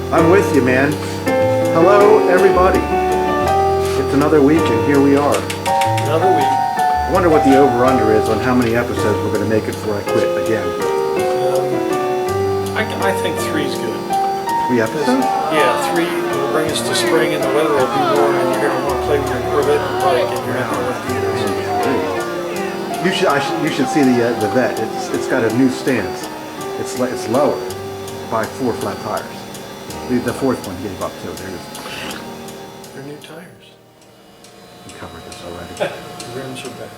I'm with you, man. Hello, everybody. It's another week, and here we are. Another week. I wonder what the over-under is on how many episodes we're going to make it before I quit again. I think 3's good. 3 episodes? Yeah, 3 will bring us to spring, and the weather will be warm, and you're going to want to play with your Corvette and bike, and you're going to want to do this. You should see the vet. It's got a new stance. It's lower by 4 flat tires. The fourth one gave up too. They're new tires. We covered this already. The rims are bad.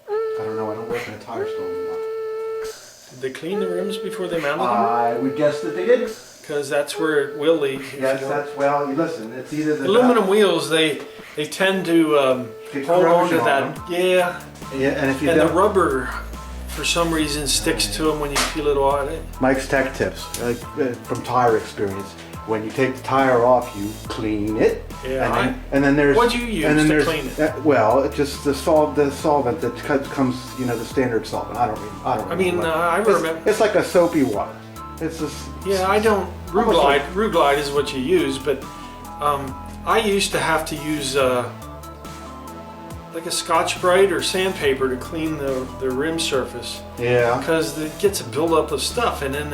I don't know. I don't work in a tire store anymore. Did they clean the rims before they mounted them? I would guess that they did. Because that's where it will leak. Yes, that's well. Listen, it's either the aluminum wheels. They tend to hold on to that. Yeah. Yeah, and if you the rubber, for some reason, sticks to them when you peel it off. Mike's Tech Tips, from tire experience. When you take the tire off, you clean it. Yeah. And then there's. What do you use to clean it? Well, it's just the solvent that comes, the standard solvent. I remember. It's like a soapy water. It's just. Yeah, I don't. Rooglide is what you use, but I used to have to use like a Scotch-Brite or sandpaper to clean the rim surface. Yeah. Because it gets a buildup of stuff, and then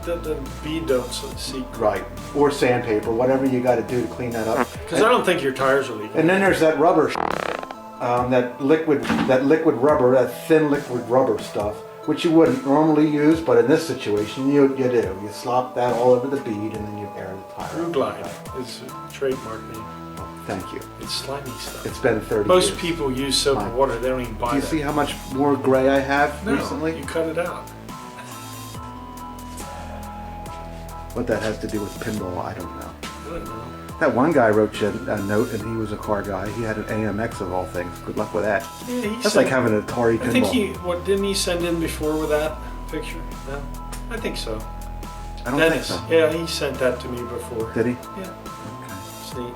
the bead don't seep. Right. Or sandpaper, whatever you got to do to clean that up. Because I don't think your tires are leaking. And then there's that rubber, that liquid rubber, that thin liquid rubber stuff, which you wouldn't normally use, but in this situation you do. You slop that all over the bead, and then you air the tire. Rooglide is a trademark name. Thank you. It's slimy stuff. It's been 30 years. Most people use soap and water. They don't even buy it. Do you see how much more gray I have recently? You cut it out. What that has to do with pinball, I don't know. I don't know. That one guy wrote you a note, and he was a car guy. He had an AMX of all things. Good luck with that. Yeah, that's like having an Atari pinball. I think didn't he send in before with that picture? No? I think so. I don't think so. Yeah, he sent that to me before. Did he? Yeah. Neat.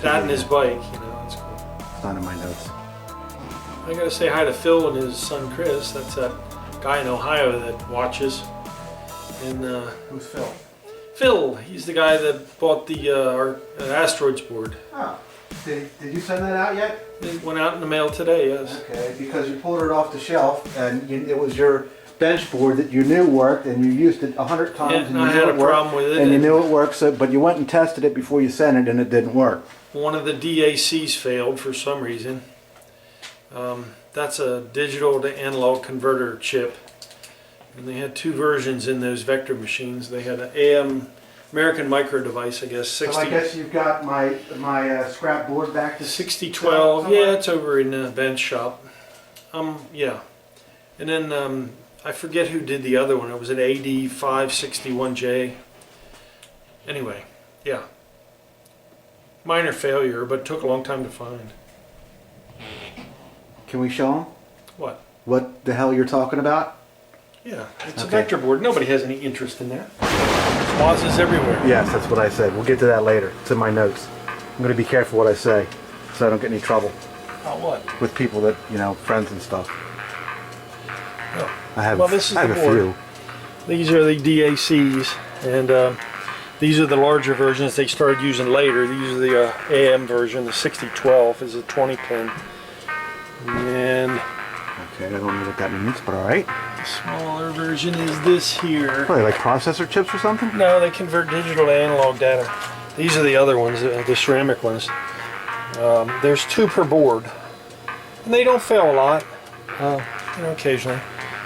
That and his bike, that's cool. It's not in my notes. I gotta say hi to Phil and his son Chris. That's that guy in Ohio that watches. And who's Phil? Phil, he's the guy that bought the our Asteroids board. Oh, did you send that out yet? It went out in the mail today, yes. Okay, because you pulled it off the shelf, and it was your bench board that you knew worked, and you used it 100 times. Yeah, and I had a problem with it. And you knew it worked, but you went and tested it before you sent it, and it didn't work. One of the DACs failed for some reason. That's a digital to analog converter chip. And they had 2 versions in those vector machines. They had an American Micro device, I guess. 60. So I guess you've got my scrap board back to 6012. Yeah, it's over in the bench shop. Yeah. And then I forget who did the other one. It was an AD561J. Anyway, yeah. Minor failure, but took a long time to find. Can we show them? What? What the hell you're talking about? Yeah, it's a vector board. Nobody has any interest in that. Swazes everywhere. Yes, that's what I said. We'll get to that later. It's in my notes. I'm going to be careful what I say so I don't get any trouble. About what? With people that, friends and stuff. Oh. I have, this is I have the a board. few. These are the DACs, and these are the larger versions they started using later. These are the AM version. The 6012 is a 20 pin. And okay, I don't know what that means, but all right. The smaller version is this here. What, like processor chips or something? No, they convert digital to analog data. These are the other ones, the ceramic ones. There's 2 per board. And they don't fail a lot, you know, occasionally.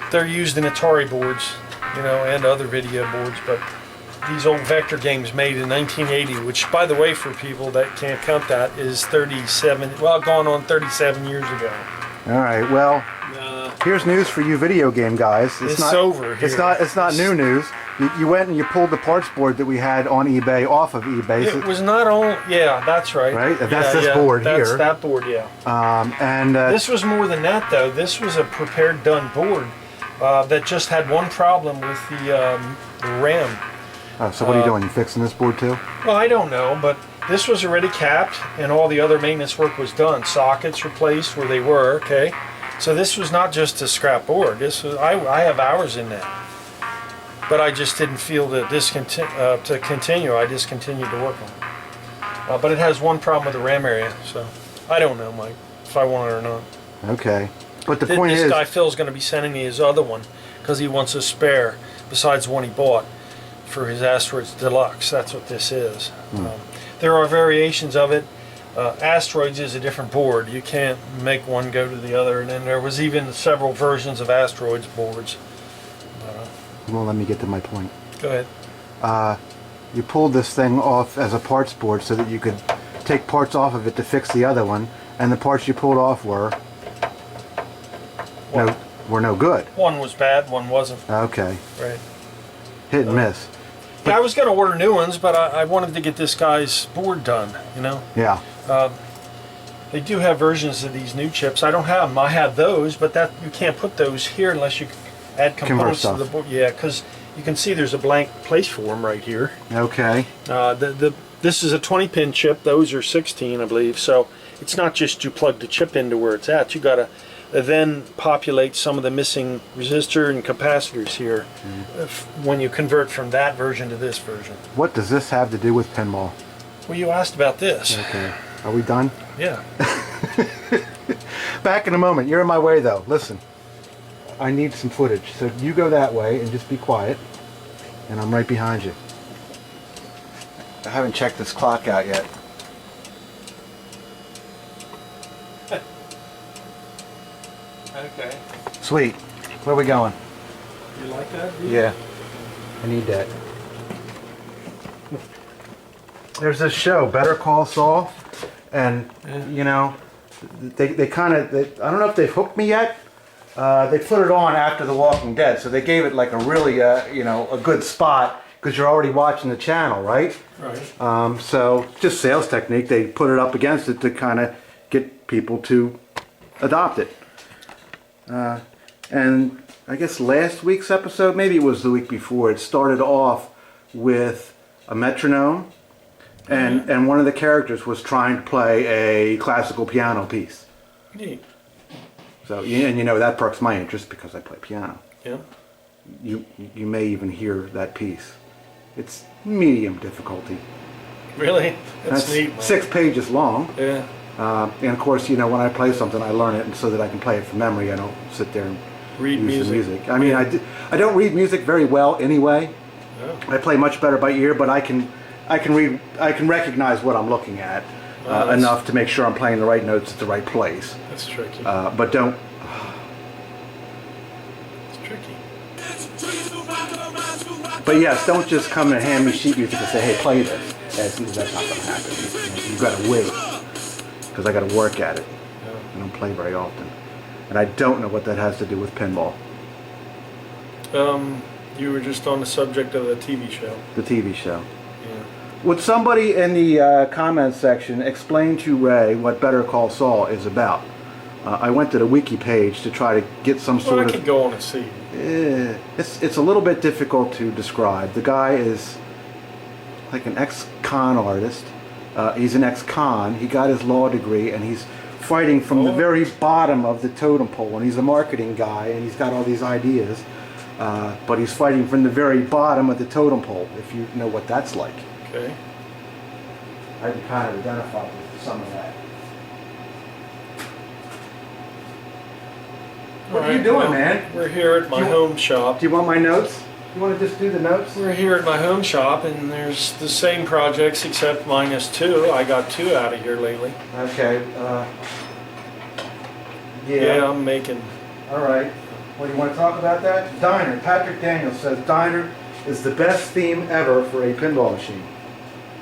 They're used in Atari boards, you know, and other video boards, but these old vector games made in 1980, which, by the way, for people that can't count that, is 37, well, gone on 37 years ago. All right, well, here's news for you video game guys. It's over here. It's not new news. You went and you pulled the parts board that we had on eBay off of eBay. It was not only, yeah, that's right. Right? That's this board here. That's that board, yeah. This was more than that, though. This was a prepared done board that just had one problem with the RAM. Oh, so what are you doing? You fixing this board too? Well, I don't know, but this was already capped, and all the other maintenance work was done. Sockets replaced where they were, okay? So this was not just a scrap board. This was, I have hours in that. But I just didn't feel to continue. I discontinued to work on it. But it has one problem with the RAM area, so I don't know, Mike, if I want it or not. Okay. But the point is... This guy Phil's going to be sending me his other one because he wants a spare besides the one he bought for his Asteroids Deluxe. That's what this is. There are variations of it. Asteroids is a different board. You can't make one go to the other. And then there was even several versions of Asteroids boards. Well, let me get to my point. Go ahead. You pulled this thing off as a parts board so that you could take parts off of it to fix the other one, and the parts you pulled off were no good. One was bad, one wasn't. Okay. Right. Hit and miss. Yeah, I was going to order new ones, but I wanted to get this guy's board done, you know? Yeah. They do have versions of these new chips. I don't have them. I have those, but that you can't put those here unless you add components to the board. Yeah, because you can see there's a blank place for them right here. Okay. This is a 20-pin chip. Those are 16, I believe. So it's not just you plug the chip into where it's at. You got to then populate some of the missing resistor and capacitors here when you convert from that version to this version. What does this have to do with pinball? Well, you asked about this. Okay. Are we done? Yeah. Back in a moment. You're in my way, though. Listen. I need some footage. So you go that way and just be quiet. And I'm right behind you. I haven't checked this clock out yet. Okay. Sweet. Where are we going? You like that? Yeah. I need that. There's this show, Better Call Saul. And, you know, they kind of, I don't know if they've hooked me yet. They put it on after The Walking Dead, so they gave it like a really, you know, a good spot because you're already watching the channel, right? Right. So just sales technique. They put it up against it to kind of get people to adopt it. And I guess last week's episode, maybe it was the week before, it started off with a metronome, and one of the characters was trying to play a classical piano piece. Neat. So, and you know, that perks my interest because I play piano. Yeah. You may even hear that piece. It's medium difficulty. Really? That's neat. Man. 6 pages long. Yeah. And of course, you know, when I play something, I learn it, and so that I can play it from memory. I don't sit there and read use music. the music. I mean, I don't read music very well anyway. Oh. I play much better by ear, but I can recognize what I'm looking at enough to make sure I'm playing the right notes at the right place. That's tricky. But don't. It's tricky. But yes, don't just come and hand me sheet music and say, "Hey, play this." That's not going to happen. You've got to wait because I got to work at it. Yeah. I don't play very often, and I don't know what that has to do with pinball. You were just on the subject of the TV show. The TV show. Yeah. Would somebody in the comments section explain to Ray what Better Call Saul is about? I went to the wiki page to try to get some sort Well, I of... could go on and see. It's a little bit difficult to describe. The guy is like an ex-con artist. He's an ex-con. He got his law degree, and he's fighting from the very bottom of the totem pole. And he's a marketing guy, and he's got all these ideas. But he's fighting from the very bottom of the totem pole, if you know what that's like. Okay. I can kind of identify with some of that. What are you doing, man? We're here at my home shop. Do you want my notes? You want to just do the notes? We're here at my home shop, and there's the same projects except minus 2. I got 2 out of here lately. Okay. Yeah, I'm making. All right. Well, you want to talk about that? Diner. Patrick Daniels says Diner is the best theme ever for a pinball machine.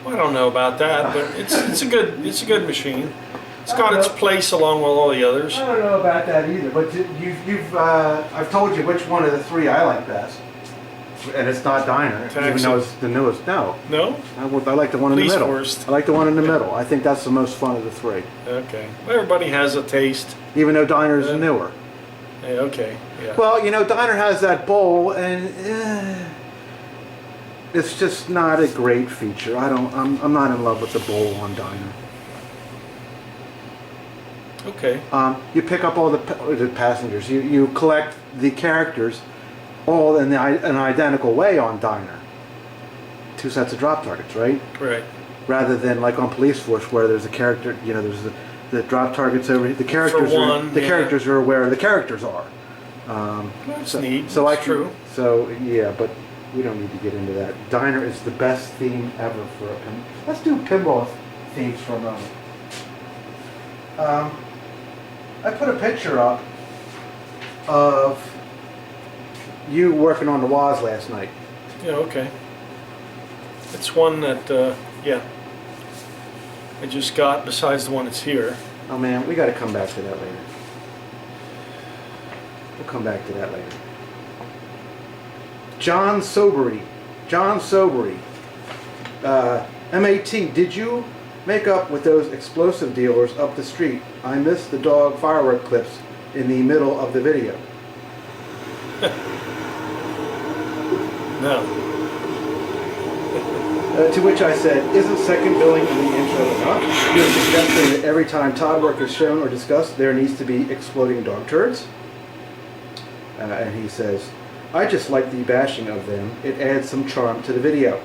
I don't know about that, but it's a good machine. It's got its place along with all the others. I don't know about that either, but I've told you which one of the 3 I like best, and it's not Diner, even though it's the newest. No. No? I like the one in the Least middle. worst. I like the one in the middle. I think that's the most fun of the 3. Okay. Well, everybody has a taste. Even though Diner is newer. Hey, okay. Yeah. Well, you know, Diner has that bowl, and it's just not a great feature. I'm not in love with the bowl on Diner. Okay. You pick up all the passengers. You collect the characters all in an identical way on Diner. 2 sets of drop targets, right? Right. Rather than like on Police Force where there's a character, you know, there's the drop targets over here. The characters characters are where the characters are. That's neat. So That's true. So yeah, but we don't need to get into that. Diner is the best theme ever for a pinball. Let's do pinball themes for a moment. I put a picture up of you working on the Woz last night. Yeah, okay. It's one that, yeah, I just got besides the one that's here. Oh man, we got to come back to that later. We'll come back to that later. John Sobery. MAT, did you make up with those explosive dealers up the street? I missed the dog firework clips in the middle of the video. No. To which I said, isn't second billing in the intro enough? You're suggesting that every time Todd work is shown or discussed, there needs to be exploding dog turds? And he says, I just like the bashing of them. It adds some charm to the video.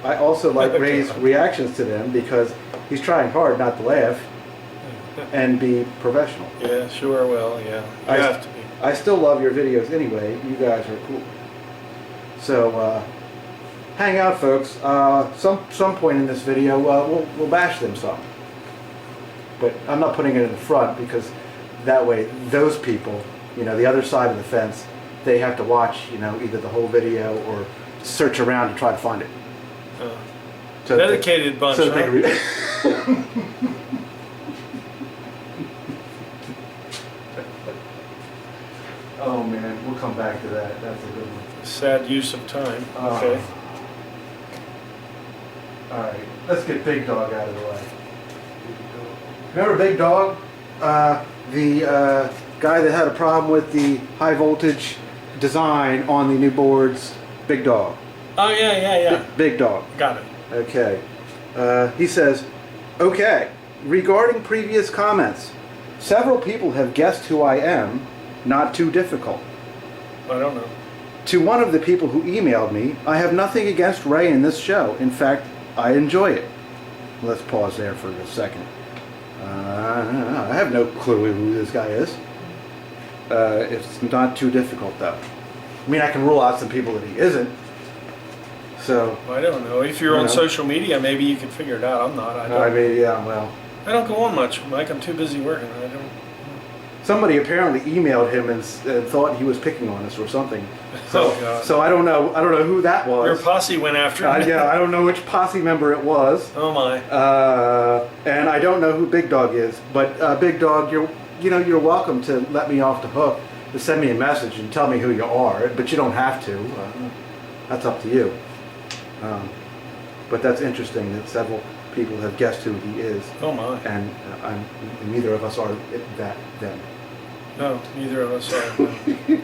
I also like Ray's reactions to them because he's trying hard not to laugh and be professional. Yeah, sure, well, yeah. You have to be. I still love your videos anyway. You guys are cool. So, hang out, folks. Some point in this video, we'll bash them some. But I'm not putting it in the front because that way those people, you know, the other side of the fence, they have to watch, you know, either the whole video or search around to try to find it. So dedicated bunch, so huh? Oh man, we'll come back to that. That's a good one. Sad use of time. Okay. All right, let's get Big Dog out of the way. Remember Big Dog? The guy that had a problem with the high voltage design on the new boards. Big Dog. Oh yeah. Big Dog. Got it. Okay. He says, okay, regarding previous comments, several people have guessed who I am. Not too difficult. I don't know. To one of the people who emailed me, I have nothing against Ray in this show. In fact, I enjoy it. Let's pause there for a second. I have no clue who this guy is. It's not too difficult, though. I mean, I can rule out some people that he isn't. So I don't know. If you're on social media, maybe you can figure it out. I'm not. I mean, yeah, well. I don't go on much, Mike. I'm too busy working. I don't. Somebody apparently emailed him and thought he was picking on us or something. So, so I don't know who that was. Your posse went after him. Yeah, I don't know which posse member it was. Oh my. And I don't know who Big Dog is. But Big Dog, you're welcome to let me off the hook, to send me a message and tell me who you are. But you don't have to. That's up to you. But that's interesting that several people have guessed who he is. Oh my. And neither of us are them. No, neither of us are. No.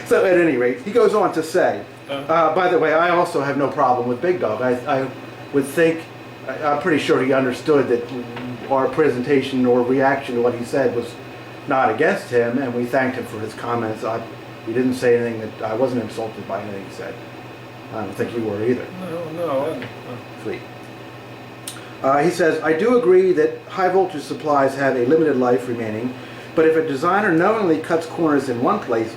So at any rate, he goes on to say, by the way, I also have no problem with Big Dog. I would think, I'm pretty sure he understood that our presentation or reaction to what he said was not against him, and we thanked him for his comments. He didn't say anything that I wasn't insulted by anything he said. I don't think you were either. No. Sweet. He says, I do agree that high voltage supplies have a limited life remaining But if a designer knowingly cuts corners in one place, ...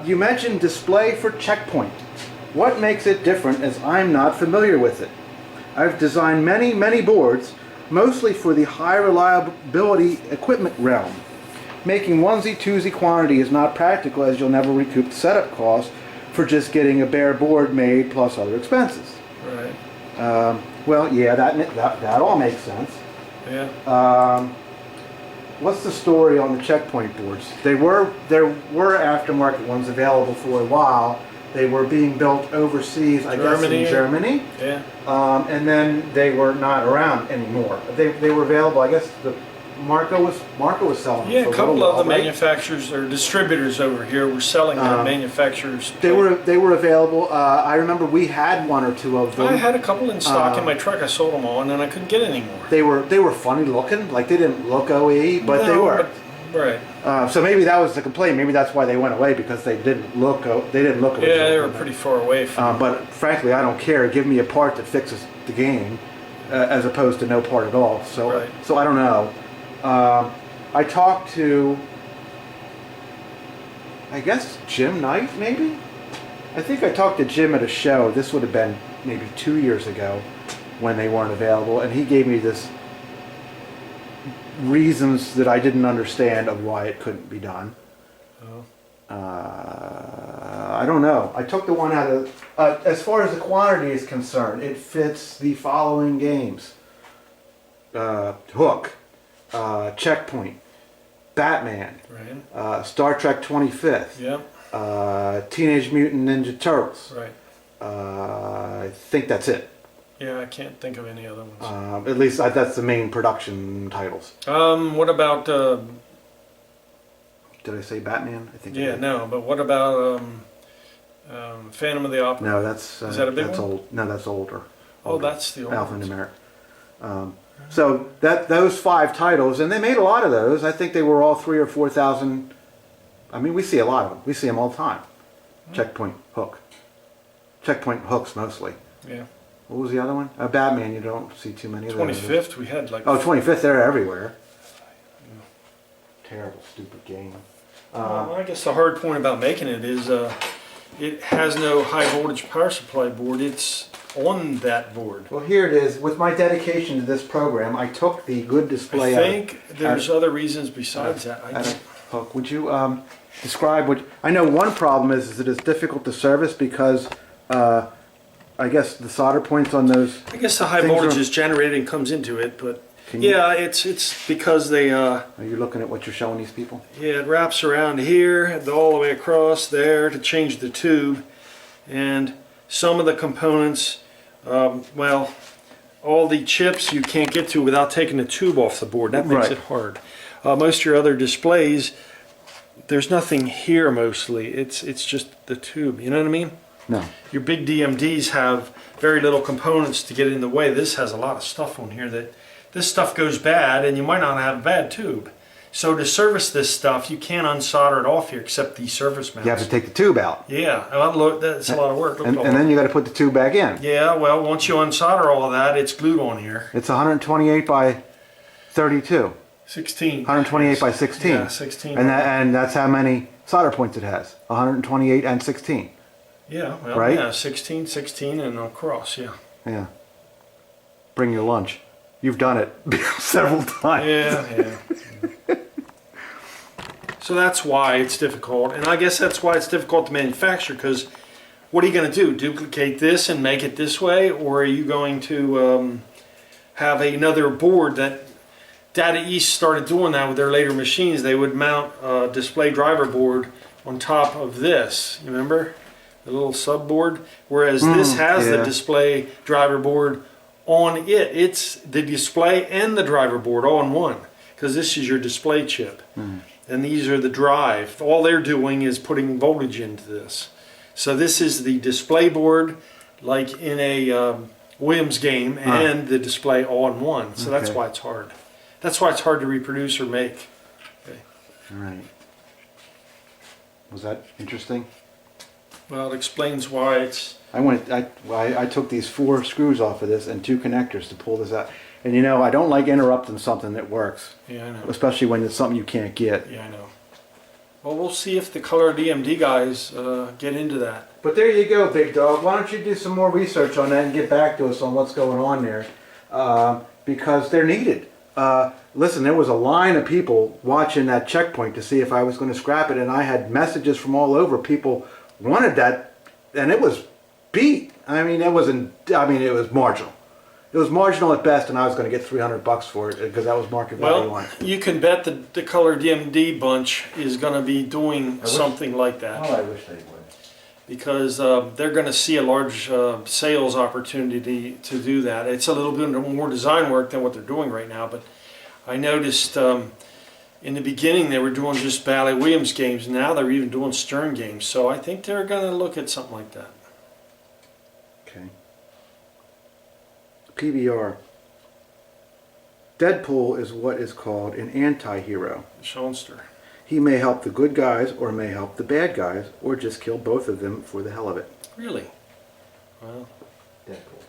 You mentioned display for checkpoint. What makes it different, as I'm not familiar with it? I've designed many boards, mostly for the high reliability equipment realm. Making onesie-twosie quantity is not practical, as you'll never recoup the setup cost for just getting a bare board made plus other expenses. Right. Well, yeah, that all makes sense. Yeah. What's the story on the checkpoint boards? There were aftermarket ones available for a while. They were being built overseas, I guess in Germany. Yeah. And then they were not around anymore. They were available, I guess Marco was selling them. Yeah, for a couple little of the while, right? manufacturers or distributors over here were selling them. Manufacturers. They were available. I remember we had one or two of them. I had a couple in stock in my truck. I sold them all, and then I couldn't get any more. They were funny looking. Like they didn't look OE, but they were. Right. So maybe that was the complaint. Maybe that's why they went away, because they didn't look. They didn't look. Yeah, they were pretty far away from. But frankly, I don't care. Give me a part that fixes the game, as opposed to no part at all. So Right. So I don't know. I talked to, I guess, Jim Knight, maybe? I think I talked to Jim at a show. This would have been maybe 2 years ago when they weren't available, and he gave me this reasons that I didn't understand of why it couldn't be done. Oh. I don't know. I took the one out of, as far as the quantity is concerned, it fits the following games. Hook, Checkpoint, Batman, Right. Star Trek 25th, Yeah. Teenage Mutant Ninja Turtles. Right. I think that's it. Yeah, I can't think of any other ones. At least that's the main production titles. What about? Did I say Batman? I think. I Yeah, did. no. But what about Phantom of the Opera? No, that's Is that a big that's one? old. No, that's older. Oh, that's the old alphanumeric. So those 5 titles, and they made a lot of those. I think they were all 3,000 or 4,000. I mean, we see a lot of them. We see them all the time. Checkpoint, Hook. Checkpoint, Hooks mostly. Yeah. What was the other one? Batman. You don't see too many of those. 25th, we had like. Oh, 25th. They're everywhere. Terrible, stupid game. Well, I guess the hard point about making it is it has no high voltage power supply board. It's on that board. Well, here it is. With my dedication to this program, I took the good display. I think there's other reasons besides that. I don't. Hook. Would you describe what? I know one problem is that it's difficult to service because I guess the solder points on those. I guess the high voltage is generated and comes into it, but yeah, it's because they. Are you looking at what you're showing these people? Yeah, it wraps around here, all the way across there to change the tube, and some of the components. Well, all the chips you can't get to without taking the tube off the board. That makes it hard. Most of your other displays, there's nothing here mostly. It's just the tube. You know what I mean? No. Your big DMDs have very little components to get in the way. This has a lot of stuff on here that this stuff goes bad, and you might not have a bad tube. So to service this stuff, you can't unsolder it off here except the surface mounts. You have to take the tube out. Yeah, look, that's a lot of work. And then you got to put the tube back in. Yeah, well, once you unsolder all of that, it's glued on here. It's 128 by 32. 16. 128 by 16. Yeah, 16. And that's how many solder points it has. 128 and 16. Yeah, well, right? Yeah, 16, 16, and across, yeah. Yeah. Bring your lunch. You've done it several times. Yeah. So that's why it's difficult, and I guess that's why it's difficult to manufacture, because what are you going to do? Duplicate this and make it this way, or are you going to have another board that Data East started doing that with their later machines? They would mount a display driver board on top of this, you remember? The little subboard, whereas this has the display driver board on it. It's the display and the driver board all in one, because this is your display chip. And these are the drive. All they're doing is putting voltage into this. So this is the display board, like in a Williams game, and the display all in one. So that's why it's hard. That's why it's hard to reproduce or make. Okay. All right. Was that interesting? Well, it explains why it's... I took these 4 screws off of this and 2 connectors to pull this out. And you know, I don't like interrupting something that works, Yeah, I know. especially when it's something you can't get. Yeah, I know. Well, we'll see if the color DMD guys get into that. But there you go, big dog. Why don't you do some more research on that and get back to us on what's going on there? Because they're needed. Listen, there was a line of people watching that checkpoint to see if I was going to scrap it, and I had messages from all over. People wanted that, and it was beat. I mean, it wasn't. I mean, it was marginal. It was marginal at best, and I was going to get $300 for it because that was market value on it. You can bet the color DMD bunch is going to be doing something like that. Oh, I wish they would. Because they're going to see a large sales opportunity to do that. It's a little bit more design work than what they're doing right now, but I noticed in the beginning they were doing just Bally Williams games. Now they're even doing Stern games, so I think they're going to look at something like that. Okay. PBR. Deadpool is what is called an anti-hero. Schoenster. He may help the good guys or may help the bad guys or just kill both of them for the hell of it. Really? Wow. Deadpool.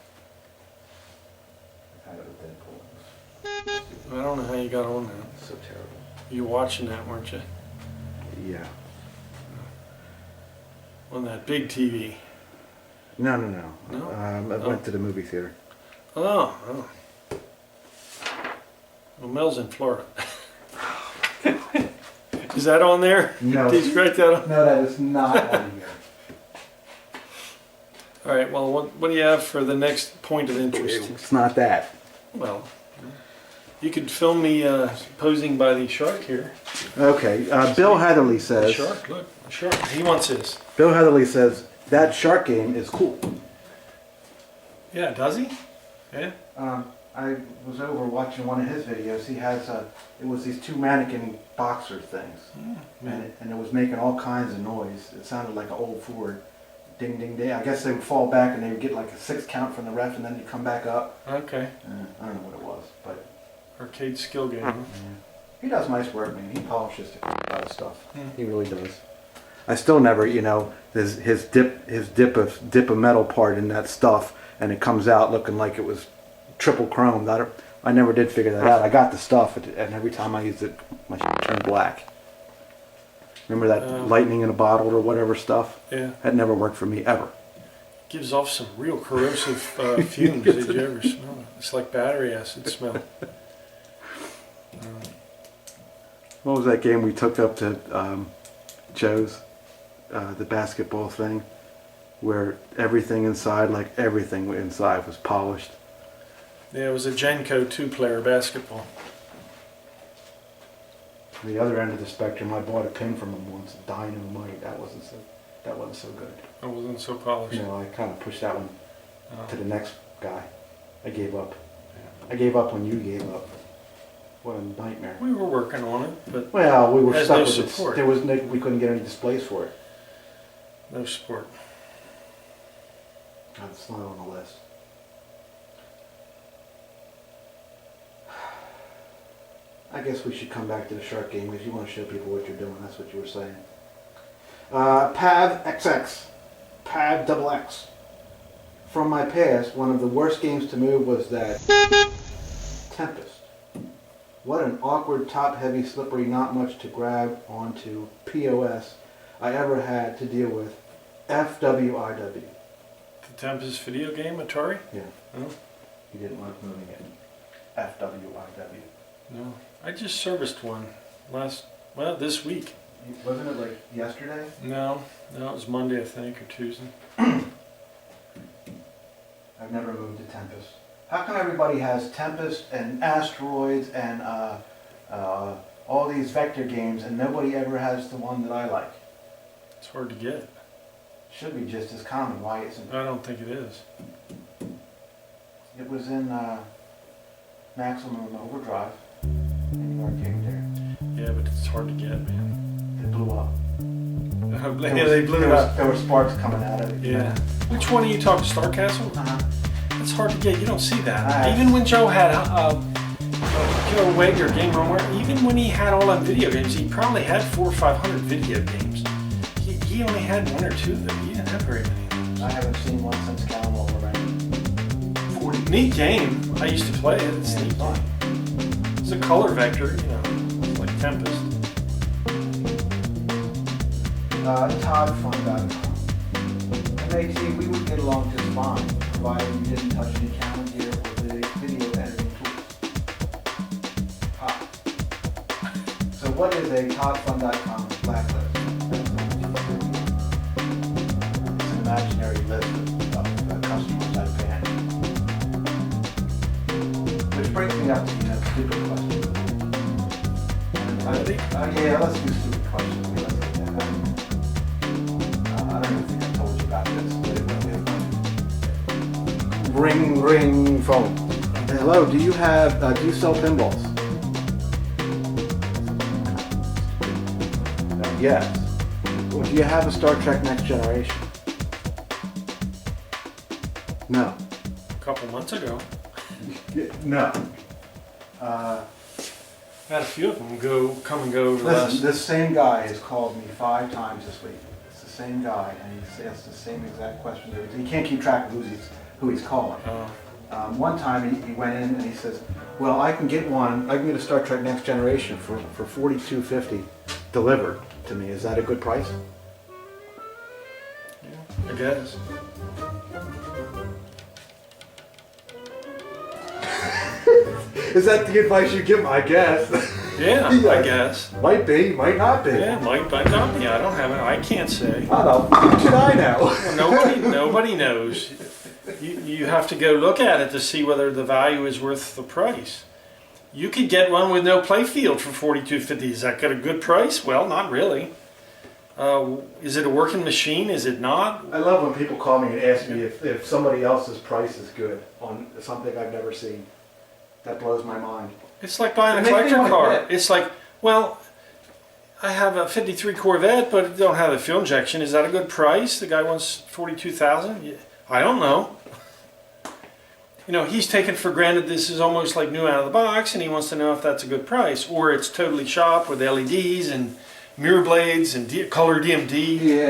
I had it with Deadpool. I don't know how you got on that. So terrible. You were watching that, weren't you? Yeah. On that big TV. No. No? I went to the movie theater. Oh. Well, Mel's in Florida. Is that on there? No. Did you write that on? No, that is not on here. All right, well, what do you have for the next point of interest? It's not that. Well, you could film me posing by the shark here. Okay. Bill Heatherly The says. shark, look, the shark. He wants his. Bill Heatherly says that shark game is cool. Yeah, does he? Yeah. I was over watching one of his videos. He has it was these two mannequin boxer things, and it was making all kinds of noise. It sounded like an old Ford, ding ding ding. I guess they would fall back and they would get like a 6 count from the ref, and then you'd come back up. Okay. I don't know what it was, but Arcade skill game. Huh? he does nice work, man. He polishes the crap out of stuff. He really does. I still never, you know, his dip of metal part in that stuff, and it comes out looking like it was triple chromed. I never did figure that out. I got the stuff, and every time I used it, my shit turned black. Remember that lightning in a bottle or whatever stuff? Yeah. That never worked for me ever. Gives off some real corrosive fumes. Did you ever smell it? It's like battery acid smell. What was that game we took up to Joe's, the basketball thing, where everything inside, like everything inside was polished? Yeah, it was a Genco 2-player basketball. On the other end of the spectrum, I bought a pin from him once, a Dynamite. That wasn't so good. It wasn't so polished. You know, I kind of pushed that one Oh. to the next guy. I gave up. I gave up when you gave up. What a nightmare. We were working on it, but Well, we were Has stuck no with it. support. There was we couldn't get any displays for it. no support. It's not on the list. I guess we should come back to the shark game because you want to show people what you're doing. That's what you were saying. Pav XX. Pav double X. From my past, one of the worst games to move was that Tempest. What an awkward, top-heavy, slippery, not much to grab onto POS I ever had to deal with. FWIW. The Tempest video game, Atari? Yeah. Oh, He didn't like moving it. FWIW. no. I just serviced one this week. Wasn't it like yesterday? No, it was Monday, I think, or Tuesday. I've never moved to Tempest. How come everybody has Tempest and Asteroids and all these vector games and nobody ever has the one that I like? It's hard to get. Should be just as common. Why isn't it? I don't think it is. It was in Maximum Overdrive in the arcade there. Yeah, but it's hard to get, man. It blew up. They blew it up. There were sparks coming out of it. Yeah. Which one are you talking? Star Castle? Uh-huh. It's hard to get. You don't see that. Right. Even when Joe had Joe Wegg or Gameroom, even when he had all them video games, he probably had 400 or 500 video games. He only had 1 or 2 of them. He didn't have very many. I haven't seen one since Calmo around 40 Neat game. I used to play it. It's neat fun. It's a color vector, you know, like Tempest. ToddFun.com. MAT, we would get along just fine, provided you didn't touch any camera gear or video editing tools. So what is a ToddFun.com blacklist? It's an imaginary list of customers I've banned. Which brings me up to a stupid question. Yeah, let's do stupid questions. Let's get that out. I don't even think I told you about this, but it will be fun. Ring phone. Hello, do you sell pinballs? Yes. Well, do you have a Star Trek Next Generation? No. A couple months ago. No. Had a few of them come and go over the Listen, last. this same guy has called me 5 times this week. It's the same guy, and he asks the same exact questions. He can't keep track of who he's calling. One time he went in and he says, "Well, I can get a Star Trek Next Generation for $42.50 delivered to me. Is that a good price?" I guess. Is that the advice you give him? I guess. Yeah, Yeah. I guess. Might be, might not be. Yeah, might not be. I don't have it. I can't say. I don't know. How should I know? Well, nobody knows. You have to go look at it to see whether the value is worth the price. You could get one with no playfield for $42.50. Is that got a good price? Well, not really. Is it a working machine? Is it not? I love when people call me and ask me if somebody else's price is good on something I've never seen. That blows my mind. It's like buying a It makes me collector wanna car. quit. It's like, well, I have a '53 Corvette, but it don't have a fuel injection. Is that a good price? The guy wants $42,000. I don't know. You know, he's taken for granted this is almost like new out of the box, and he wants to know if that's a good price, or it's totally shop with LEDs and mirror blades and color DMD. Yeah,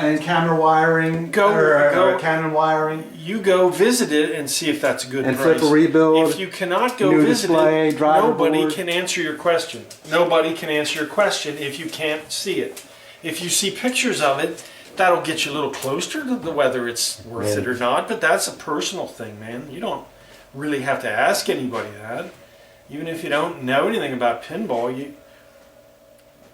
and camera wiring, or Canon wiring. You go visit it and see if that's a good And price. flip a rebuild, If you cannot go new visit display, it, driver nobody board. can answer your question. Nobody can answer your question if you can't see it. If you see pictures of it, that'll get you a little closer to whether it's worth it or not, but that's a personal thing, man. You don't really have to ask anybody that. Even if you don't know anything about pinball,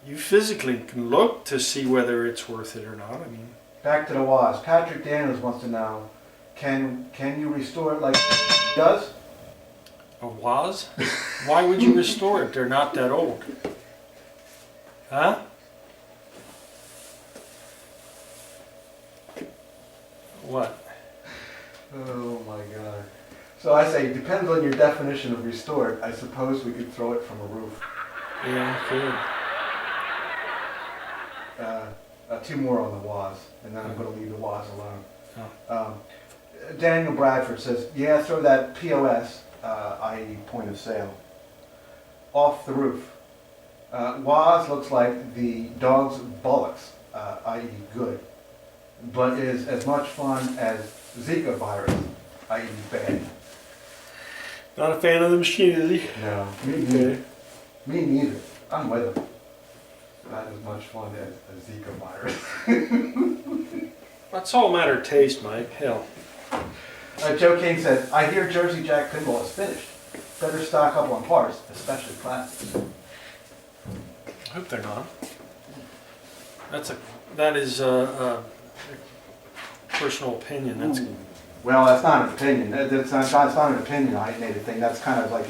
you physically can look to see whether it's worth it or not. I mean, Back to the WAS. Patrick Daniels wants to know, can you restore it like it does? a was? Why would you restore it? They're not that old. Huh? What? Oh my God. So I say, depends on your definition of restored. I suppose we could throw it from a roof. Yeah, good. 2 more on the WAS, and then I'm going to leave the WAS alone. Oh. Daniel Bradford says, yeah, throw that POS, i.e. point of sale, off the roof. WAS looks like the dog's bullocks, i.e. good, but is as much fun as Zika virus, i.e. bad. Not a fan of the machine, is he? No, me neither. Me neither. I'm with him. Not as much fun as a Zika virus. That's all a matter of taste, Mike. Hell. Joe King said, I hear Jersey Jack Pinball is finished. Better stock up on parts, especially plastics. I hope they're not. That is a personal opinion. That's Well, that's not an opinion. It's not an opinionated thing. That's kind of like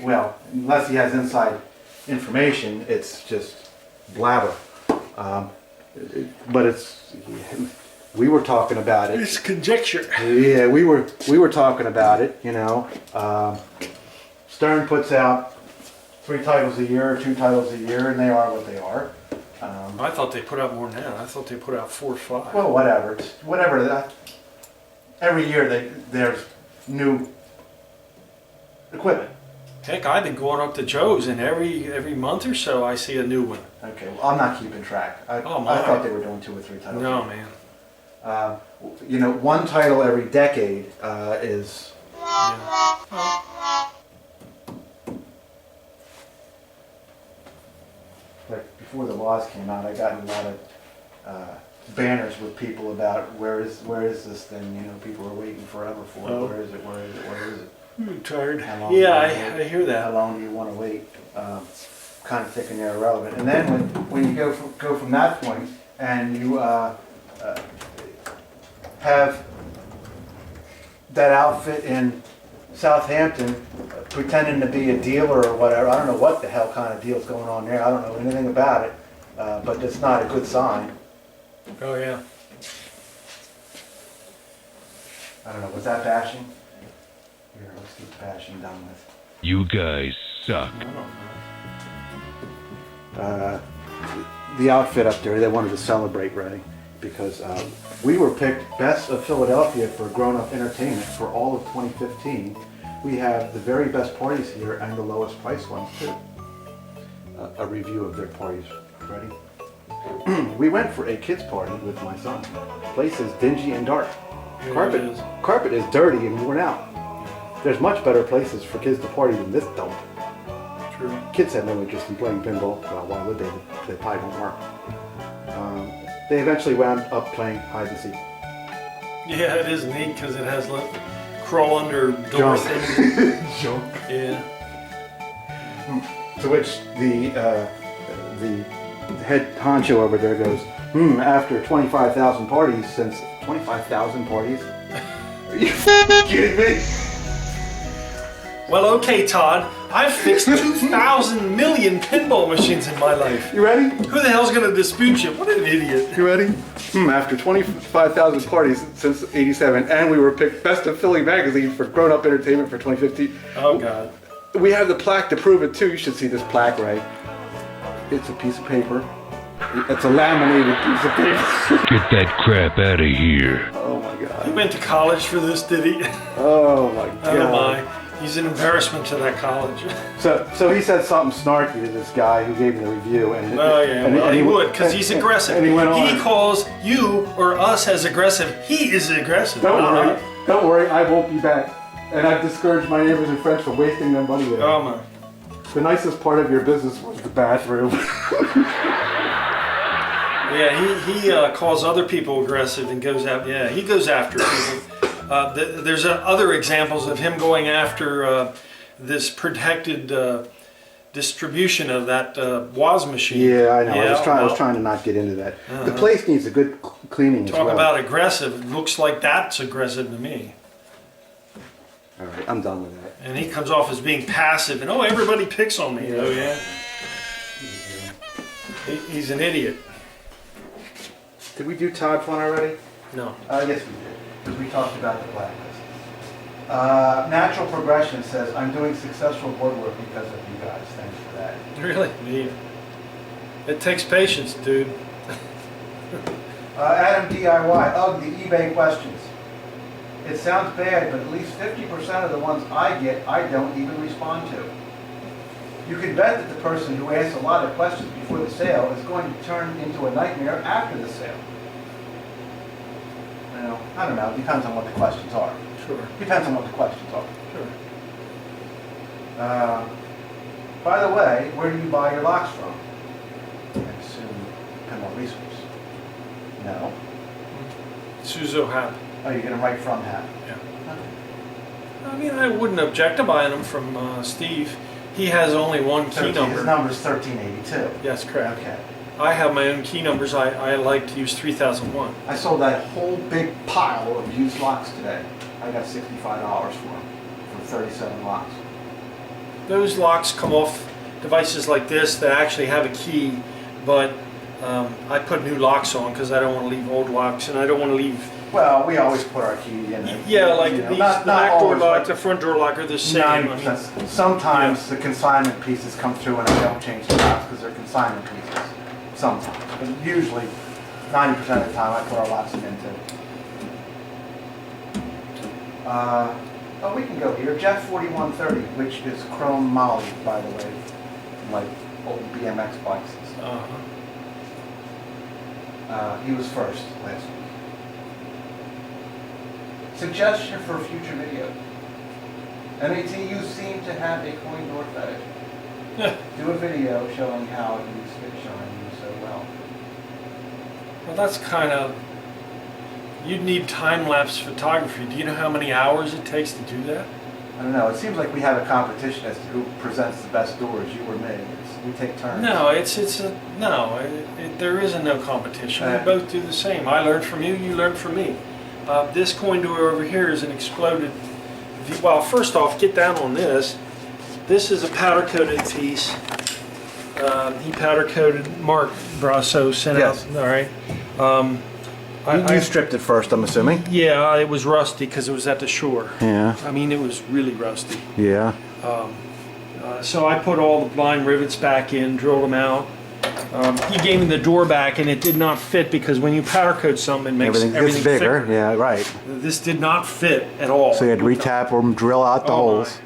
well, unless he has inside information, it's just blabber. But we were talking about it. It's conjecture. Yeah, we were talking about it, you know. Stern puts out 3 titles a year, 2 titles a year, and they are what they are. I thought they put out more than that. I thought they put out 4 or 5. Well, whatever. Every year there's new equipment. Heck, I've been going up to Joe's, and every month or so I see a new one. Okay, well, I'm not keeping track. I Oh, my. thought they were doing 2 or 3 titles. No, man. You know, one title every decade is. Yeah. Like before the laws came out, I got a lot of banners with people about where is this thing. You know, people are waiting forever for it. Oh. Where is it? Where is it? Where is it? I'm tired. How long Yeah, do you wait? I hear How that. long do you want to wait? Kind of thinking they're irrelevant. And then when you go from that point and you have that outfit in Southampton pretending to be a dealer or whatever, I don't know what the hell kind of deal's going on there. I don't know anything about it, but it's not a good sign. Oh yeah. I don't know. Was that bashing? Here, let's get the bashing done with. You guys suck. I don't know. The outfit up there, they wanted to celebrate, Ray, because we were picked Best of Philadelphia for grown-up entertainment for all of 2015. We have the very best parties here and the lowest priced ones too. A review of their parties. Ready? We went for a kids party with my son. Place is dingy and dark. Yeah, it is. Carpet is dirty and worn out. There's much better places for kids to party than this dump. True. Kids have no interest in playing pinball. Well, why would they? They probably don't work. They eventually wound up playing hide and seek. Yeah, it is neat because it has like crawl under door Junk. thing. Junk. Yeah. To which the head honcho over there goes, after 25,000 parties, since 25,000 parties? Are you kidding me? Well, okay, Todd. I've fixed 2,000 million pinball machines in my life. You ready? Who the hell's gonna dispute you? What an idiot. You ready? After 25,000 parties since '87, and we were picked Best of Philly magazine for grown-up entertainment for 2015. Oh God. We have the plaque to prove it too. You should see this plaque, Ray. It's a piece of paper. It's a laminated piece of paper. Get that crap out of here. Oh my He God. went to college for this, did he? Oh my God. Oh my. He's an embarrassment to that college. So he said something snarky to this guy who gave me the review, and Oh yeah, and, well, and he would, because he's aggressive. And he went on. He calls you or us as aggressive. He is aggressive. Don't worry, I won't be back. And I've discouraged my neighbors and friends from wasting their money there. Oh man. The nicest part of your business was the bathroom. Yeah, he calls other people aggressive and goes after. Yeah, he goes after people. There's other examples of him going after this protected distribution of that WAS machine. Yeah, I know. Yeah, I was trying to not get into that. The Uh-huh. place needs a good cleaning as Talk well. about aggressive. It looks like that's aggressive to me. All right, I'm done with that. And he comes off as being passive and, oh, everybody picks on me. Oh, yeah. He's an idiot. Did we do Todd's one already? No. Yes, we did, because we talked about the blacklist. Natural Progression says, I'm doing successful board work because of you guys. Thanks for that. Really? Me. It takes patience, dude. Adam DIY, ugh, the eBay questions. It sounds bad, but at least 50% of the ones I get, I don't even respond to. You can bet that the person who asks a lot of questions before the sale is going to turn into a nightmare after the sale. You know, I don't know, it depends on what the questions are. Sure. Depends on what the questions are. Sure. By the way, where do you buy your locks from? I assume Pinball Resource. No. Suzo Hap. Oh, you're going to write from Hap. Yeah. Okay. I mean, I wouldn't object to buying them from Steve. He has only one key number. His number's 1382. Yes, correct. Okay. I have my own key numbers. I like to use 3001. I sold that whole big pile of used locks today. I got $65 for them, for 37 locks. Those locks come off devices like this that actually have a key, but I put new locks on because I don't want to leave old locks, and I don't want to leave. Well, we always put our key in there. Yeah, like You know, these, not the back door always, lock, but the front door lock are the same. I mean, 90%. Sometimes the consignment pieces come through and I don't change the locks because they're consignment pieces. Sometimes. But usually, 90% of the time, I put our locks in too. Oh, we can go here. Jeff 4130, which is Chrome Molly, by the way, like old BMX bikes and stuff. uh-huh. He was first last week. Suggestion for a future video. MAT, you seem to have a coin door fetish. Do a video showing how you spit shine so well. Well, that's kind of... You'd need time-lapse photography. Do you know how many hours it takes to do that? I don't know. It seems like we have a competition as to who presents the best doors, you or me. We take turns. No, there isn't no competition. We both do the same. I learned from you, you learned from me. This coin door over here is an exploded... Well, first off, get down on this. This is a powder-coated piece. He powder-coated, Mark Brasso sent out. All right. You stripped it first, I'm assuming? Yeah, it was rusty because it was at the shore. Yeah. I mean, it was really rusty. Yeah. So I put all the blind rivets back in, drilled them out. He gave me the door back, and it did not fit because when you powder coat something, it makes everything bigger. thicker. Yeah, right. This did not fit at all. So you had to retap them, drill out the holes,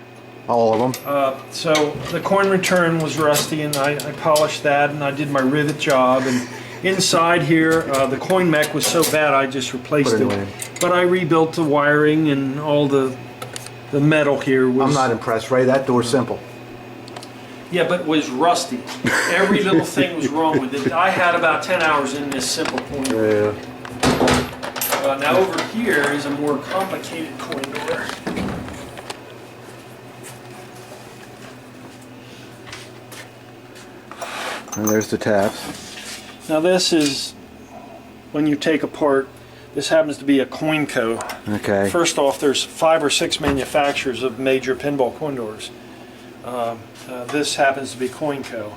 all of them. So the coin return was rusty, and I polished that, and I did my rivet job. And inside here, the coin mech was so bad I just replaced it. But I rebuilt the wiring and all the metal here was... I'm not impressed, Ray. That door's simple. Yeah, but it was rusty. Every little thing was wrong with it. I had about 10 hours in this simple coin door. Yeah. Now over here is a more complicated coin door. And there's the taps. Now this is, when you take apart, this happens to be a Coinco. Okay. First off, there's 5 or 6 manufacturers of major pinball coin doors. This happens to be Coinco.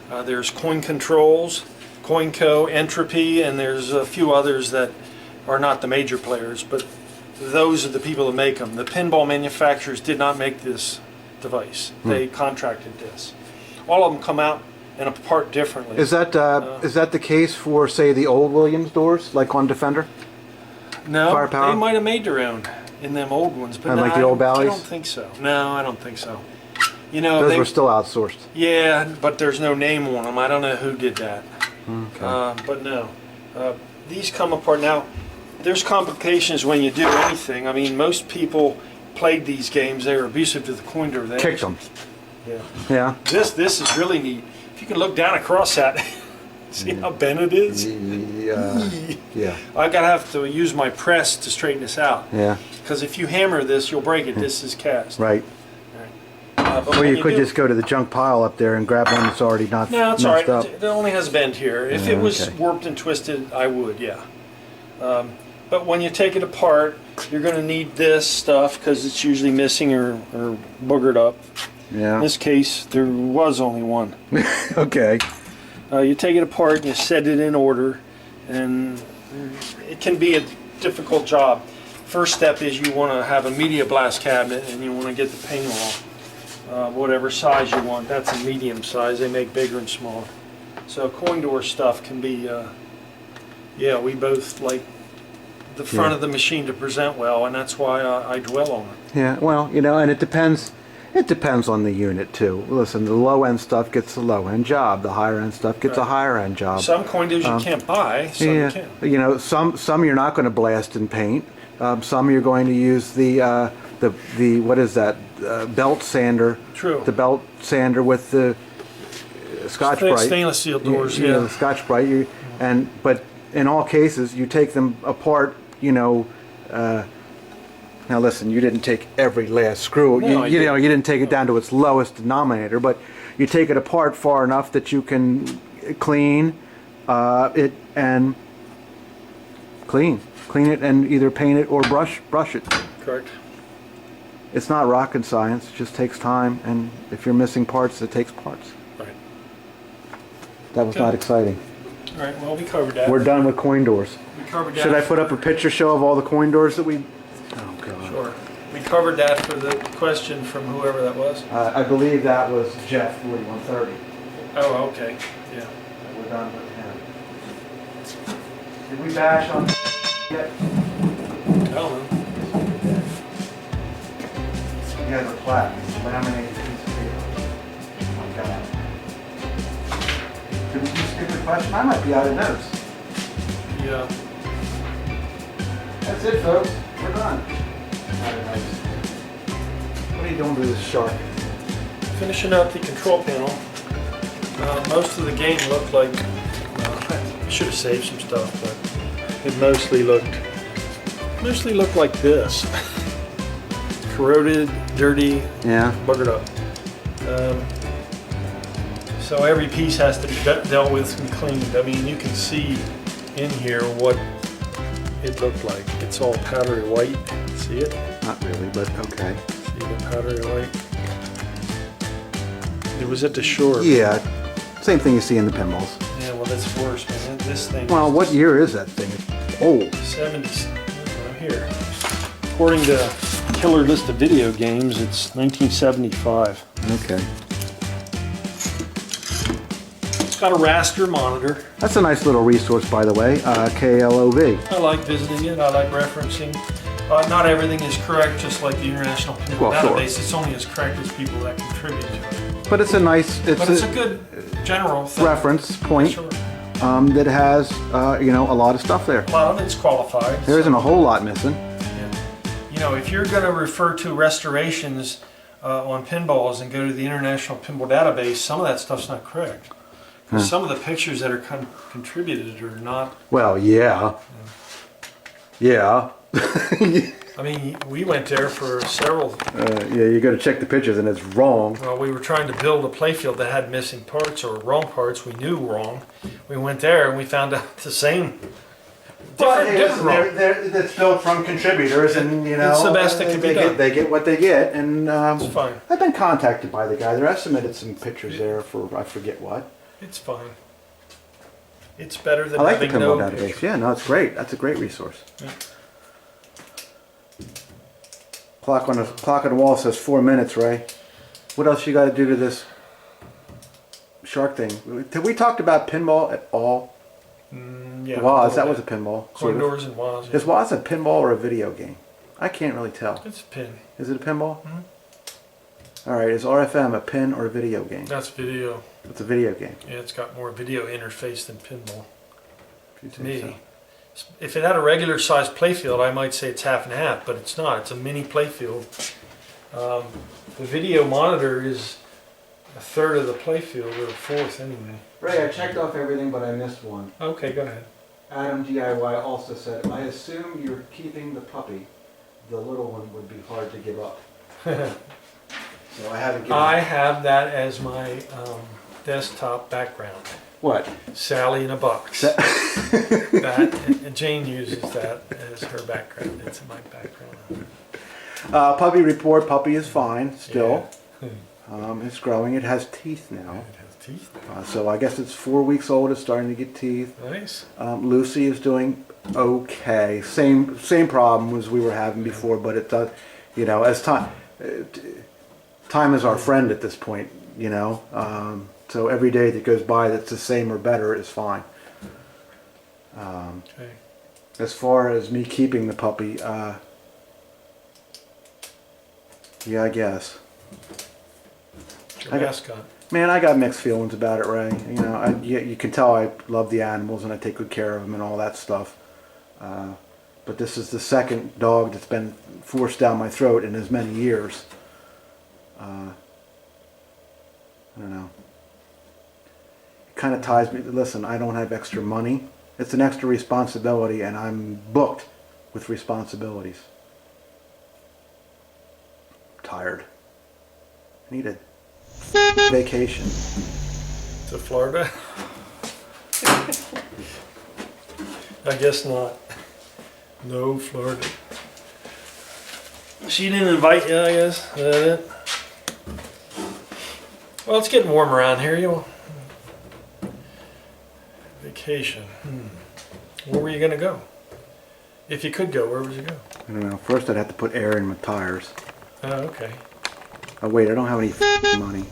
There's Coin Controls, Coinco, Entropy, and there's a few others that are not the major players, but those are the people that make them. The pinball manufacturers did not make this device. They contracted this. All of them come out and apart differently. Is that the case for, say, the old Williams doors, like on Defender? No, Firepower? they might have made their own in them old ones, but And no, like the old Bally's? I don't think so. No, I don't think so. You know, Those were still outsourced. Yeah, but there's no name on them. I don't know who did that. Okay. But no, these come apart. Now, there's complications when you do anything. I mean, most people played these games. They were abusive to the coin door. Kicked them. Yeah. Yeah. This is really neat. If you can look down across that, see how bent it is? Yeah. I gotta have to use my press to straighten this out. Yeah. Because if you hammer this, you'll break it. This is cast. Right. But Or when you could just go to the junk pile up there and grab one that's already not No, it's messed all right. up. It only has a bend here. If it was okay. warped and twisted, I would, yeah. But when you take it apart, you're going to need this stuff because it's usually missing or boogered up. In Yeah. this case, there was only one. Okay. You take it apart and you set it in order, and it can be a difficult job. First step is you want to have a media blast cabinet and you want to get the ping off. Whatever size you want. That's a medium size. They make bigger and smaller. So coin door stuff can be, yeah, we both like the front of the machine to present well, and that's why I dwell on it. Yeah. Well, you know, and it depends. It depends on the unit too. Listen, the low end stuff gets the low end job. The higher end stuff gets a higher end job. Some coin doors you can't buy. Some you can. You know, some you're not going to blast and paint. Some you're going to use the what is that belt sander? True. The belt sander with the Scotch-Brite. Stainless steel doors. You know, the Scotch-Brite. But in all cases, you take them apart. You know. Now listen, you didn't take every last screw. No, you know, you didn't take it down to its lowest denominator, but you take it apart far enough that you can clean it and clean it and either paint it or brush it. Correct. It's not rocket science. It just takes time, and if you're missing parts, it takes parts. Right. That was not exciting. All right. Well, we covered that. We're done with coin doors. We covered that. Should I put up a picture show of all the coin doors that we? Oh God. Sure. We covered that for the question from whoever that was. I believe that was Jeff 4130. Oh, okay. Yeah. We're done with him. Did we bash on yet? I don't know. He has a plaque. It's a laminated piece of paper. Oh my God. Did we do stupid question? I might be out of notes. Yeah. That's it, folks. We're done. What are you doing to this shark? Finishing up the control panel. Most of the game looked like, I should have saved some stuff, but it mostly looked like this. Corroded, dirty, Yeah. buggered up. So every piece has to be dealt with and cleaned. I mean, you can see in here what it looked like. It's all powdery white. See it? Not really, but okay. See the powdery white? It was at the shore. Yeah, same thing you see in the pinballs. Yeah, well, that's worse, man. This thing. Well, what year is that thing? It's old. 70s. Here. According to Killer List of Video Games, it's 1975. Okay. It's got a raster monitor. That's a nice little resource, by the way. KLOV. I like visiting it. I like referencing. Not everything is correct, just like the International Pinball Well, sure. Database. It's only as correct as people that contribute to it. But it's a nice, But it's a good general thing. reference point Sure. that has, you know, a lot of stuff there. A lot of it's qualified. There isn't a whole lot missing. Yeah. You know, if you're going to refer to restorations on pinballs and go to the International Pinball Database, some of that stuff's not correct. 'Cause some of the pictures that are contributed are not. Well, yeah. Yeah. I mean, we went there for several. Yeah, you got to check the pictures and it's wrong. Well, we were trying to build a playfield that had missing parts or wrong parts. We knew wrong. We went there and we found out the same. Different wrong. It's built from contributors, and you know It's the best that can be done. They get what they get, and It's fine. I've been contacted by the guy. They're estimated some pictures there for I forget what. It's fine. It's better than I like the having no pinball database. picture. Yeah, no, it's great. That's a great resource. Yeah. Clock on the wall says 4 minutes, Ray. What else you got to do to this shark thing? Have we talked about pinball at all? Yeah. Waz, that was a pinball. Coin doors and Waz. Is Waz a pinball or a video game? I can't really tell. It's a pin. Is it a pinball? All right, is RFM a pin or a video game? That's video. It's a video game. Yeah, it's got more video interface than pinball. If you To think me. If it had a regular sized playfield, I might say it's half and half, but it's not. It's a mini playfield. The video monitor is a third of the playfield, or a fourth anyway. Ray, I checked off everything, but I missed one. Okay, go ahead. Adam DIY also said, I assume you're keeping the puppy. The little one would be hard to give up. So I haven't given I have that as my desktop background. What? Sally in a box. That, and Jane uses that as her background. It's my background. Puppy report, puppy is fine still. Yeah. It's growing. It has teeth now. It has teeth. So I guess it's 4 weeks old. It's starting to get teeth. Nice. Lucy is doing okay. Same problem as we were having before, but it does, you know, as time is our friend at this point, you know. So every day that goes by that's the same or better is fine. Okay. As far as me keeping the puppy, yeah, I guess. Your mascot. Man, I got mixed feelings about it, Ray. You know, you can tell I love the animals and I take good care of them and all that stuff. But this is the second dog that's been forced down my throat in as many years. I don't know. It kind of ties me. Listen, I don't have extra money. It's an extra responsibility, and I'm booked with responsibilities. I'm tired. I need a vacation. To Florida? I guess not. No Florida. She didn't invite you, I guess. Is that it? Well, it's getting warm around here. You vacation. Where were you gonna go? If you could go, where would you go? I don't know. First, I'd have to put air in my tires. Oh, okay. Oh wait, I don't have any money.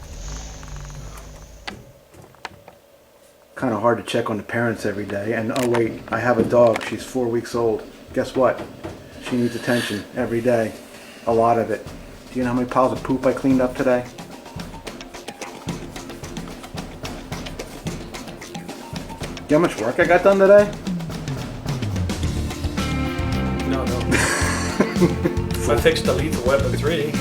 Kind of hard to check on the parents every day. And oh wait, I have a dog. She's 4 weeks old. Guess what? She needs attention every day. A lot of it. Do you know how many piles of poop I cleaned up today? You know how much work I got done today? No. I fixed the Lethal Weapon 3.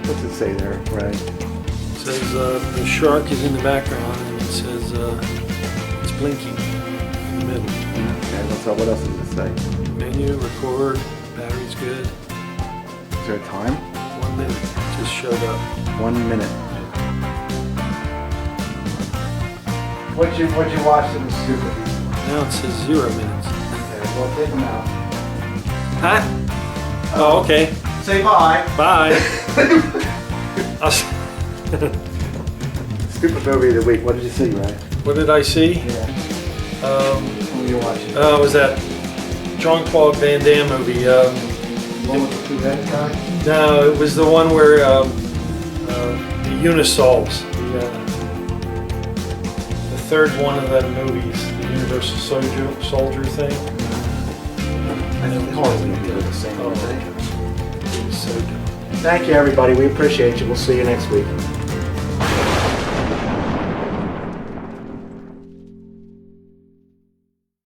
What's it say there? Right. It says the shark is in the background, and it says it's blinking in the middle. Okay, what else does it say? Menu, record, battery's good. Is there a time? 1 minute, just showed up. 1 minute. What'd you watch that was stupid? Now it says 0 minutes. Okay, well take them out. Huh? Oh, okay. Say bye. Bye. Stupid movie of the week. What did you see, Ray? What did I see? Yeah. Um, What were you watching? was that Jean-Claude Van Damme movie? One with the two-headed guy? No, it was the one where the Unisols, the third one of that movies, the Universal Soldier thing. I think all of them do the same Oh, thing. it was so dumb. Thank you, everybody. We appreciate you. We'll see you next week.